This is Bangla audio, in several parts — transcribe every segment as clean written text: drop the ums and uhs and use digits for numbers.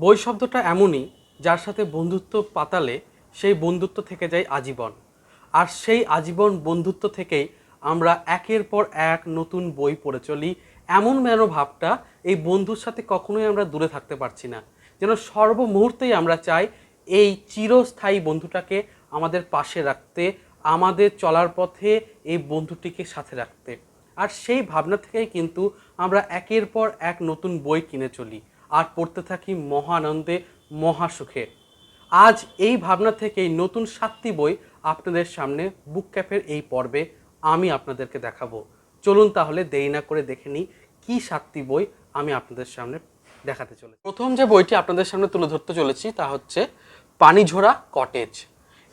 বই শব্দটা এমনই যার সাথে বন্ধুত্ব পাতালে সেই বন্ধুত্ব থেকে যায় আজীবন। আর সেই আজীবন বন্ধুত্ব থেকেই আমরা একের পর এক নতুন বই পড়ে চলি। এমন মনোভাবটা এই বন্ধুর সাথে কখনোই আমরা দূরে থাকতে পারছি না, যেন সর্বমুহূর্তেই আমরা চাই এই চিরস্থায়ী বন্ধুটাকে আমাদের পাশে রাখতে, আমাদের চলার পথে এই বন্ধুটিকে সাথে রাখতে। আর সেই ভাবনা থেকেই কিন্তু আমরা একের পর এক নতুন বই কিনে চলি আর পড়তে থাকি মহানন্দে, মহাসুখে। আজ এই ভাবনা থেকেই নতুন 7টি বই আপনাদের সামনে বুক ক্যাফের এই পর্বে আমি আপনাদেরকে দেখাবো। চলুন তাহলে দেরি না করে দেখে নিই কী 7টি বই আমি আপনাদের সামনে দেখাতে চলেছি। প্রথম যে বইটি আপনাদের সামনে তুলে ধরতে চলেছি তা হচ্ছে পানিঝরা কটেজ।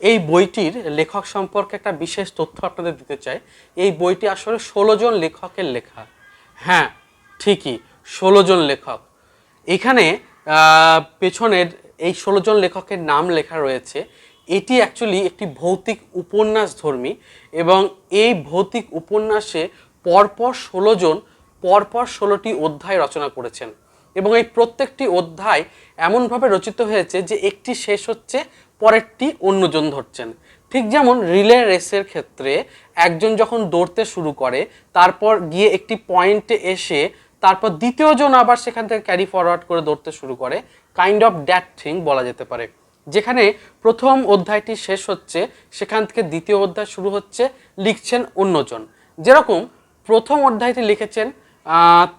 এই বইটির লেখক সম্পর্কে একটা বিশেষ তথ্য আপনাদের দিতে চাই। এই বইটি আসলে 16 জন লেখকের লেখা। হ্যাঁ, ঠিকই, 16 জন লেখক। এখানে পেছনের এই 16 জন লেখকের নাম লেখা রয়েছে। এটি অ্যাকচুয়ালি একটি ভৌতিক উপন্যাস ধর্মী, এবং এই ভৌতিক উপন্যাসে পরপর 16 জন পরপর 16টি অধ্যায় রচনা করেছেন, এবং এই প্রত্যেকটি অধ্যায় এমনভাবে রচিত হয়েছে যে একটি শেষ হচ্ছে, পরেরটি অন্যজন ধরছেন। ঠিক যেমন রিলে রেসের ক্ষেত্রে একজন যখন দৌড়তে শুরু করে, তারপর গিয়ে একটি পয়েন্টে এসে তারপর দ্বিতীয় জন আবার সেখান থেকে ক্যারি ফরওয়ার্ড করে দৌড়তে শুরু করে, কাইন্ড অফ দ্যাট থিং বলা যেতে পারে। যেখানে প্রথম অধ্যায়টি শেষ হচ্ছে, সেখান থেকে দ্বিতীয় অধ্যায় শুরু হচ্ছে, লিখছেন অন্যজন। যেরকম প্রথম অধ্যায়টি লিখেছেন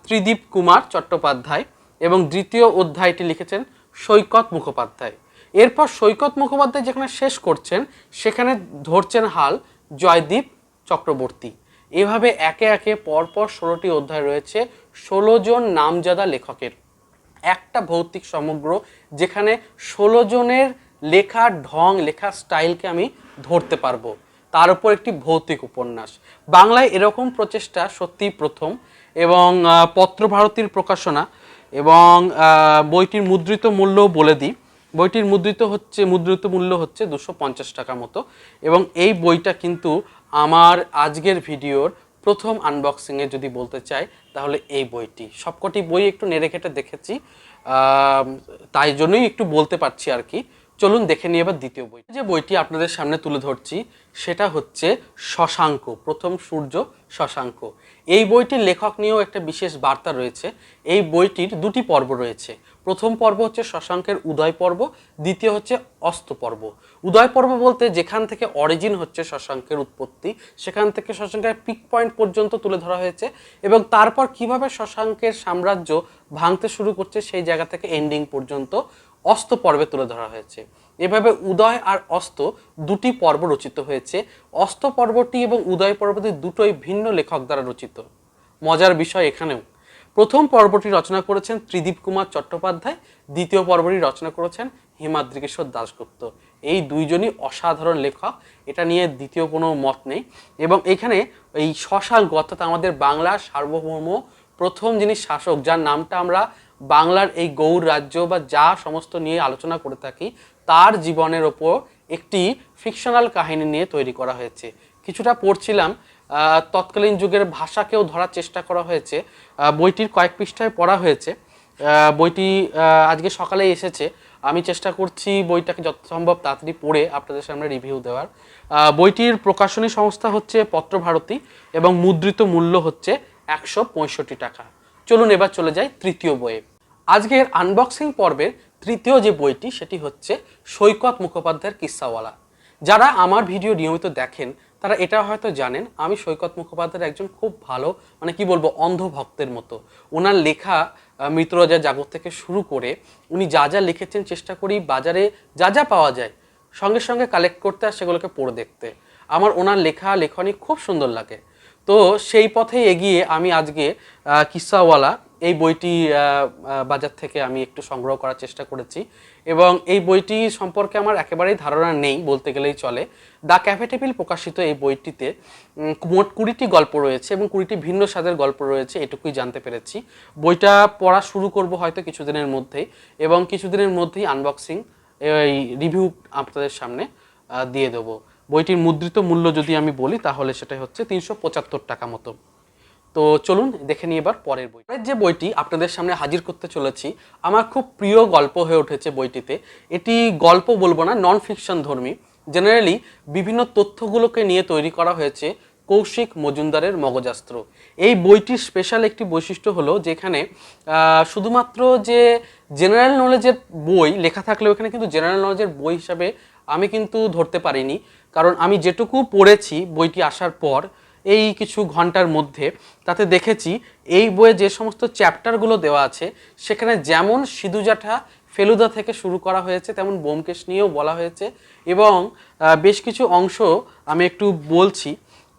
ত্রিদীপ কুমার চট্টোপাধ্যায়, এবং দ্বিতীয় অধ্যায়টি লিখেছেন সৈকত মুখোপাধ্যায়। এরপর সৈকত মুখোপাধ্যায় যেখানে শেষ করছেন, সেখানে ধরছেন হাল জয়দীপ চক্রবর্তী। এভাবে একে একে পরপর 16টি অধ্যায় রয়েছে 16 জন নামজাদা লেখকের। একটা ভৌতিক সমগ্র, যেখানে 16 জনের লেখার ঢং, লেখার স্টাইলকে আমি ধরতে পারবো। তার উপর একটি ভৌতিক উপন্যাস। বাংলায় এরকম প্রচেষ্টা সত্যিই প্রথম, এবং পত্রভারতীর প্রকাশনা। এবং বইটির মুদ্রিত মূল্যও বলে দিই, বইটির মুদ্রিত মূল্য হচ্ছে 250 টাকা মতো। এবং এই বইটা কিন্তু আমার আজকের ভিডিওর প্রথম আনবক্সিংয়ে যদি বলতে চাই, তাহলে এই বইটি। সবকটি বই একটু নেড়ে ঘেটে দেখেছি, তাই জন্যই একটু বলতে পারছি আর কি। চলুন দেখে নিই এবার দ্বিতীয় বই। যে বইটি আপনাদের সামনে তুলে ধরছি সেটা হচ্ছে শশাঙ্ক, প্রথম সূর্য শশাঙ্ক। এই বইটির লেখক নিয়েও একটা বিশেষ বার্তা রয়েছে। এই বইটির 2টি পর্ব রয়েছে। প্রথম পর্ব হচ্ছে শশাঙ্কের উদয় পর্ব, দ্বিতীয় হচ্ছে অস্ত পর্ব। উদয় পর্ব বলতে যেখান থেকে অরিজিন হচ্ছে শশাঙ্কের উৎপত্তি, সেখান থেকে শশাঙ্কের পিক পয়েন্ট পর্যন্ত তুলে ধরা হয়েছে, এবং তারপর কিভাবে শশাঙ্কের সাম্রাজ্য ভাঙতে শুরু করছে সেই জায়গা থেকে এন্ডিং পর্যন্ত অস্ত পর্বে তুলে ধরা হয়েছে। এভাবে উদয় আর অস্ত 2টি পর্ব রচিত হয়েছে। অস্ত পর্বটি এবং উদয় পর্বটি দুটোই ভিন্ন লেখক দ্বারা রচিত। মজার বিষয় এখানেও, প্রথম পর্বটি রচনা করেছেন ত্রিদীপ কুমার চট্টোপাধ্যায়, দ্বিতীয় পর্বটি রচনা করেছেন হিমাদ্রিকেশর দাশগুপ্ত। এই দুইজনই অসাধারণ লেখক, এটা নিয়ে দ্বিতীয় কোনো মত নেই। এবং এখানে এই শশাঙ্ক, অর্থাৎ আমাদের বাংলার সার্বভৌম প্রথম যিনি শাসক, যার নামটা আমরা বাংলার এই গৌড় রাজ্য বা যা সমস্ত নিয়ে আলোচনা করে থাকি, তার জীবনের ওপর একটি ফিকশনাল কাহিনী নিয়ে তৈরি করা হয়েছে। কিছুটা পড়ছিলাম, তৎকালীন যুগের ভাষাকেও ধরার চেষ্টা করা হয়েছে। বইটির কয়েক পৃষ্ঠায় পড়া হয়েছে। বইটি আজকে সকালে এসেছে। আমি চেষ্টা করছি বইটাকে যত সম্ভব তাড়াতাড়ি পড়ে আপনাদের সামনে রিভিউ দেওয়ার। বইটির প্রকাশনী সংস্থা হচ্ছে পত্রভারতী, এবং মুদ্রিত মূল্য হচ্ছে 165 টাকা। চলুন এবার চলে যাই তৃতীয় বইয়ে। আজকের আনবক্সিং পর্বের তৃতীয় যে বইটি সেটি হচ্ছে সৈকত মুখোপাধ্যায়ের কিস্সাওয়ালা। যারা আমার ভিডিও নিয়মিত দেখেন তারা এটা হয়তো জানেন, আমি সৈকত মুখোপাধ্যায়ের একজন খুব ভালো, মানে কি বলবো, অন্ধ ভক্তের মতো। ওনার লেখা মৃতরাজা জাগর থেকে শুরু করে উনি যা যা লিখেছেন চেষ্টা করি বাজারে যা যা পাওয়া যায় সঙ্গে সঙ্গে কালেক্ট করতে আর সেগুলোকে পড়ে দেখতে। আমার ওনার লেখনী খুব সুন্দর লাগে। তো সেই পথে এগিয়ে আমি আজকে কিস্সাওয়ালা এই বইটি বাজার থেকে আমি একটু সংগ্রহ করার চেষ্টা করেছি, এবং এই বইটি সম্পর্কে আমার একেবারেই ধারণা নেই বলতে গেলেই চলে। দ্য ক্যাফে টেবিল প্রকাশিত এই বইটিতে মোট 20টি গল্প রয়েছে, এবং 20টি ভিন্ন স্বাদের গল্প রয়েছে, এটুকুই জানতে পেরেছি। বইটা পড়া শুরু করব হয়তো কিছুদিনের মধ্যেই, এবং কিছুদিনের মধ্যেই আনবক্সিং এই রিভিউ আপনাদের সামনে দিয়ে দেবো। বইটির মুদ্রিত মূল্য যদি আমি বলি তাহলে সেটা হচ্ছে 375 টাকা মতো। তো চলুন দেখে নিই এবার পরের বই। পরের যে বইটি আপনাদের সামনে হাজির করতে চলেছি আমার খুব প্রিয় গল্প হয়ে উঠেছে বইটিতে। এটি গল্প বলবো না, নন ফিকশন ধর্মী, জেনারেলি বিভিন্ন তথ্যগুলোকে নিয়ে তৈরি করা হয়েছে কৌশিক মজুমদারের মগজাস্ত্র। এই বইটির স্পেশাল একটি বৈশিষ্ট্য হলো যেখানে শুধুমাত্র যে জেনারেল নলেজের বই লেখা থাকলেও এখানে কিন্তু জেনারেল নলেজের বই হিসাবে আমি কিন্তু ধরতে পারিনি, কারণ আমি যেটুকু পড়েছি বইটি আসার পর এই কিছু ঘন্টার মধ্যে, তাতে দেখেছি এই বইয়ে যে সমস্ত চ্যাপ্টারগুলো দেওয়া আছে সেখানে যেমন সিধুজাঠা ফেলুদা থেকে শুরু করা হয়েছে তেমন ব্যোমকেশ নিয়েও বলা হয়েছে, এবং বেশ কিছু অংশ আমি একটু বলছি।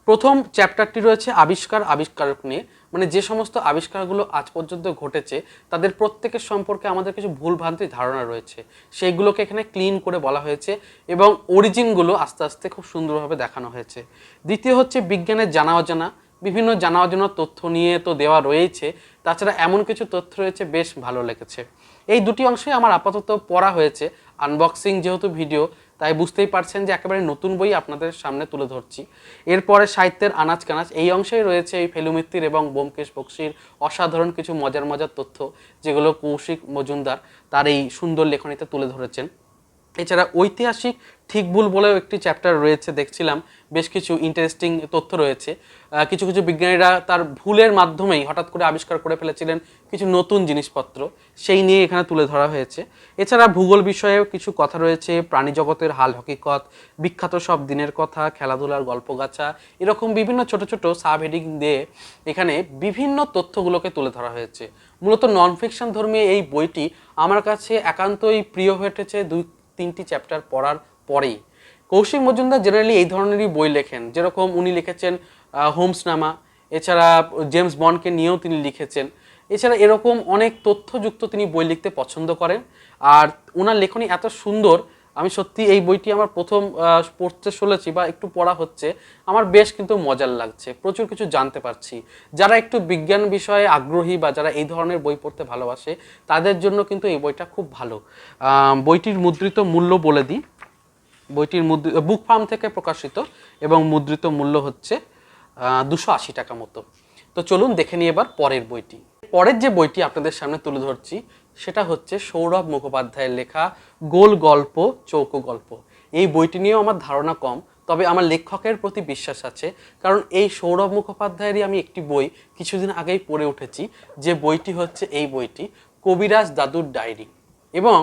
প্রথম চ্যাপ্টারটি রয়েছে আবিষ্কারক নিয়ে, মানে যে সমস্ত আবিষ্কারগুলো আজ পর্যন্ত ঘটেছে তাদের প্রত্যেকের সম্পর্কে আমাদের কিছু ভুলভ্রান্তি ধারণা রয়েছে, সেইগুলোকে এখানে ক্লিন করে বলা হয়েছে এবং অরিজিনগুলো আস্তে আস্তে খুব সুন্দরভাবে দেখানো হয়েছে। দ্বিতীয় হচ্ছে বিজ্ঞানের জানা অজানা, বিভিন্ন জানা অজানা তথ্য নিয়ে তো দেওয়া রয়েছে, তাছাড়া এমন কিছু তথ্য রয়েছে বেশ ভালো লেগেছে। এই দুটি অংশই আমার আপাতত পড়া হয়েছে, আনবক্সিং যেহেতু ভিডিও তাই বুঝতেই পারছেন যে একেবারে নতুন বই আপনাদের সামনে তুলে ধরছি। এরপরে সাহিত্যের আনাচ কানাচ এই অংশেই রয়েছে এই ফেলুমিত্তির এবং ব্যোমকেশ বক্সীর অসাধারণ কিছু মজার মজার তথ্য, যেগুলো কৌশিক মজুমদার তার এই সুন্দর লেখনীতে তুলে ধরেছেন। এছাড়া ঐতিহাসিক ঠিক ভুল বলেও একটি চ্যাপ্টার রয়েছে, দেখছিলাম বেশ কিছু ইন্টারেস্টিং তথ্য রয়েছে। কিছু কিছু বিজ্ঞানীরা তার ভুলের মাধ্যমেই হঠাৎ করে আবিষ্কার করে ফেলেছিলেন কিছু নতুন জিনিসপত্র, সেই নিয়ে এখানে তুলে ধরা হয়েছে। এছাড়া ভূগোল বিষয়েও কিছু কথা রয়েছে, প্রাণী জগতের হাল হকিকত, বিখ্যাত সব দিনের কথা, খেলাধুলার গল্পগাছা, এরকম বিভিন্ন ছোট ছোট সাব হেডিং দিয়ে এখানে বিভিন্ন তথ্যগুলোকে তুলে ধরা হয়েছে। মূলত নন ফিকশন ধর্মী এই বইটি আমার কাছে একান্তই প্রিয় হয়ে উঠেছে 2-3টি চ্যাপ্টার পড়ার পরেই। কৌশিক মজুমদার জেনারেলি এই ধরনেরই বই লেখেন, যেরকম উনি লিখেছেন হোমসনামা, এছাড়া জেমস বন্ডকে নিয়েও তিনি লিখেছেন। এছাড়া এরকম অনেক তথ্যযুক্ত তিনি বই লিখতে পছন্দ করেন, আর ওনার লেখনী এত সুন্দর, আমি সত্যি এই বইটি আমার প্রথম পড়তে চলেছি বা একটু পড়া হচ্ছে, আমার বেশ কিন্তু মজার লাগছে, প্রচুর কিছু জানতে পারছি। যারা একটু বিজ্ঞান বিষয়ে আগ্রহী বা যারা এই ধরনের বই পড়তে ভালোবাসে তাদের জন্য কিন্তু এই বইটা খুব ভালো। বইটির মুদ্রিত মূল্য বলে দিই, বইটির বুক ফার্ম থেকে প্রকাশিত এবং মুদ্রিত মূল্য হচ্ছে 280 টাকা মতো। তো চলুন দেখে নিই এবার পরের বইটি। পরের যে বইটি আপনাদের সামনে তুলে ধরছি সেটা হচ্ছে সৌরভ মুখোপাধ্যায়ের লেখা গোল গল্প চৌকো গল্প। এই বইটি নিয়েও আমার ধারণা কম, তবে আমার লেখকের প্রতি বিশ্বাস আছে, কারণ এই সৌরভ মুখোপাধ্যায়েরই আমি একটি বই কিছুদিন আগেই পড়ে উঠেছি, যে বইটি হচ্ছে এই বইটি কবিরাজ দাদুর ডায়েরি, এবং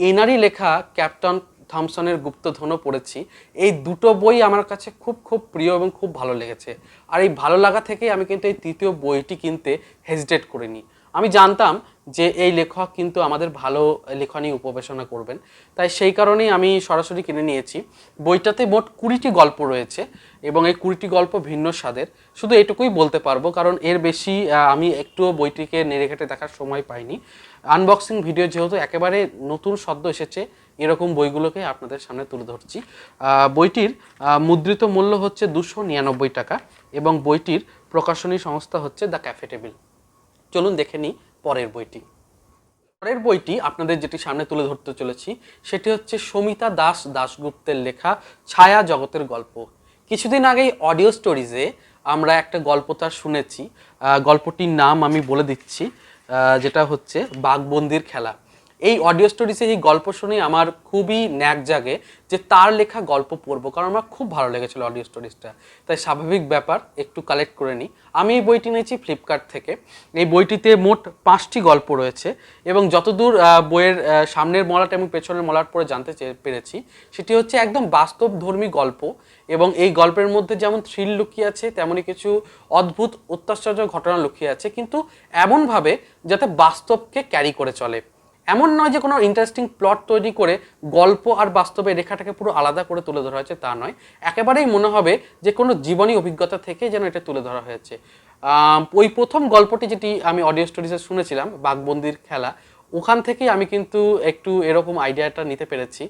এনারই লেখা ক্যাপ্টেন থমসনের গুপ্তধনও পড়েছি। এই দুটো বই আমার কাছে খুব খুব প্রিয় এবং খুব ভালো লেগেছে, আর এই ভালো লাগা থেকেই আমি কিন্তু এই তৃতীয় বইটি কিনতে হেজিটেট করিনি। আমি জানতাম যে এই লেখক কিন্তু আমাদের ভালো লেখনী উপবেশনা করবেন, তাই সেই কারণেই আমি সরাসরি কিনে নিয়েছি। বইটাতে মোট 20টি গল্প রয়েছে এবং এই 20টি গল্প ভিন্ন স্বাদের, শুধু এটুকুই বলতে পারবো, কারণ এর বেশি আমি একটুও বইটিকে নেড়ে ঘেটে দেখার সময় পাইনি। আনবক্সিং ভিডিও যেহেতু একেবারে নতুন সদ্য এসেছে, এরকম বইগুলোকে আপনাদের সামনে তুলে ধরছি। বইটির মুদ্রিত মূল্য হচ্ছে 299 টাকা এবং বইটির প্রকাশনী সংস্থা হচ্ছে দ্য ক্যাফে টেবিল। চলুন দেখে নিই পরের বইটি। পরের বইটি আপনাদের যেটি সামনে তুলে ধরতে চলেছি সেটি হচ্ছে সমিতা দাস দাশগুপ্তের লেখা ছায়া জগতের গল্প। কিছুদিন আগেই অডিও স্টোরিজে আমরা একটা গল্প তার শুনেছি, গল্পটির নাম আমি বলে দিচ্ছি, যেটা হচ্ছে বাঘবন্দির খেলা। এই অডিও স্টোরিজে এই গল্প শুনে আমার খুবই ন্যাক জাগে যে তার লেখা গল্প পড়বো, কারণ আমার খুব ভালো লেগেছিল অডিও স্টোরিজটা, তাই স্বাভাবিক ব্যাপার একটু কালেক্ট করে নিই। আমি এই বইটি নিয়েছি ফ্লিপকার্ট থেকে। এই বইটিতে মোট 5টি গল্প রয়েছে এবং যতদূর বইয়ের সামনের মলাট এবং পেছনের মলাট পড়ে জানতে পেরেছি সেটি হচ্ছে একদম বাস্তবধর্মী গল্প, এবং এই গল্পের মধ্যে যেমন থ্রিল লুকিয়ে আছে তেমনই কিছু অদ্ভুত অত্যাশ্চর্য ঘটনা লুকিয়ে আছে, কিন্তু এমনভাবে যাতে বাস্তবকে ক্যারি করে চলে। এমন নয় যে কোনো ইন্টারেস্টিং প্লট তৈরি করে গল্প আর বাস্তবে রেখাটাকে পুরো আলাদা করে তুলে ধরা হয়েছে, তা নয়। একেবারেই মনে হবে যে কোনো জীবনী অভিজ্ঞতা থেকে যেন এটা তুলে ধরা হয়েছে। ওই প্রথম গল্পটি যেটি আমি অডিও স্টোরিজে শুনেছিলাম, বাঘবন্দির খেলা, ওখান থেকেই আমি কিন্তু একটু এরকম আইডিয়াটা নিতে পেরেছি।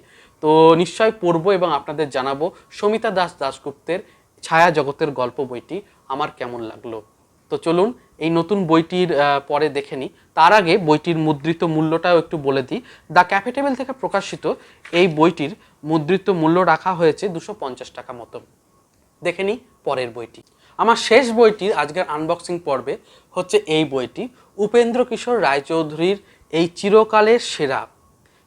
তো নিশ্চয় পড়বো এবং আপনাদের জানাবো সমিতা দাস দাশগুপ্তের ছায়া জগতের গল্প বইটি আমার কেমন লাগলো। তো চলুন এই নতুন বইটির পরে দেখে নিই। তার আগে বইটির মুদ্রিত মূল্যটাও একটু বলে দিই। দ্য ক্যাফে টেবিল থেকে প্রকাশিত এই বইটির মুদ্রিত মূল্য রাখা হয়েছে 250 টাকা মতো। দেখে নিই পরের বইটি। আমার শেষ বইটির আজকের আনবক্সিং পর্বে হচ্ছে এই বইটি, উপেন্দ্র কিশোর রায়চৌধুরীর এই চিরকালের সেরা।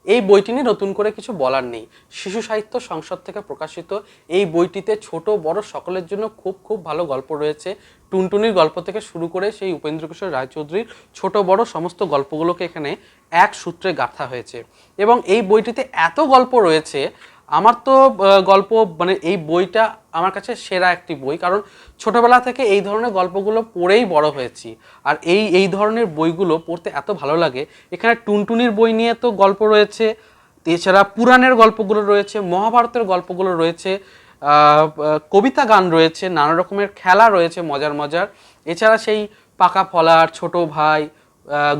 এই বইটি নিয়ে নতুন করে কিছু বলার নেই। শিশু সাহিত্য সংসদ থেকে প্রকাশিত এই বইটিতে ছোট বড় সকলের জন্য খুব খুব ভালো গল্প রয়েছে। টুনটুনির গল্প থেকে শুরু করে সেই উপেন্দ্র কিশোর রায়চৌধুরীর ছোট বড় সমস্ত গল্পগুলোকে এখানে এক সূত্রে গাঁথা হয়েছে। এবং এই বইটিতে এত গল্প রয়েছে, আমার তো গল্প মানে এই বইটা আমার কাছে সেরা একটি বই, কারণ ছোটবেলা থেকে এই ধরনের গল্পগুলো পড়েই বড় হয়েছি। আর এই ধরনের বইগুলো পড়তে এত ভালো লাগে। এখানে টুনটুনির বই নিয়ে তো গল্প রয়েছে, এছাড়া পুরাণের গল্পগুলো রয়েছে, মহাভারতের গল্পগুলো রয়েছে, কবিতা গান রয়েছে, নানা রকমের খেলা রয়েছে মজার মজার। এছাড়া সেই পাকা ফলার, ছোট ভাই,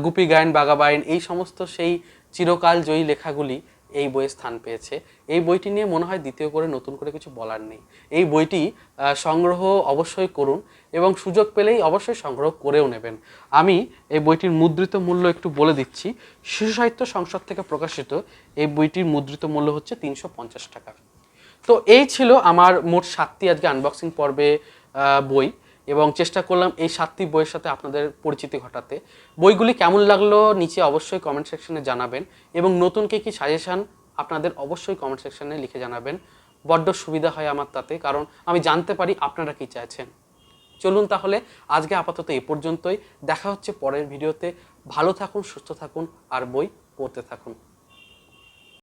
গুপি গাইন বাঘা বাইন, এই সমস্ত সেই চিরকাল জয়ী লেখাগুলি এই বইয়ে স্থান পেয়েছে। এই বইটি নিয়ে মনে হয় দ্বিতীয় করে নতুন করে কিছু বলার নেই। এই বইটি সংগ্রহ অবশ্যই করুন এবং সুযোগ পেলেই অবশ্যই সংগ্রহ করেও নেবেন। আমি এই বইটির মুদ্রিত মূল্য একটু বলে দিচ্ছি। শিশু সাহিত্য সংসদ থেকে প্রকাশিত এই বইটির মুদ্রিত মূল্য হচ্ছে 350 টাকা। তো এই ছিল আমার মোট 7টি আজকে আনবক্সিং পর্বে বই, এবং চেষ্টা করলাম এই 7টি বইয়ের সাথে আপনাদের পরিচিতি ঘটাতে। বইগুলি কেমন লাগলো নিচে অবশ্যই কমেন্ট সেকশনে জানাবেন, এবং নতুন কি সাজেশান আপনাদের অবশ্যই কমেন্ট সেকশনে লিখে জানাবেন। বড্ড সুবিধা হয় আমার তাতে, কারণ আমি জানতে পারি আপনারা কি চাইছেন। চলুন তাহলে আজকে আপাতত এই পর্যন্তই। দেখা হচ্ছে পরের ভিডিওতে। ভালো থাকুন, সুস্থ থাকুন আর বই পড়তে থাকুন।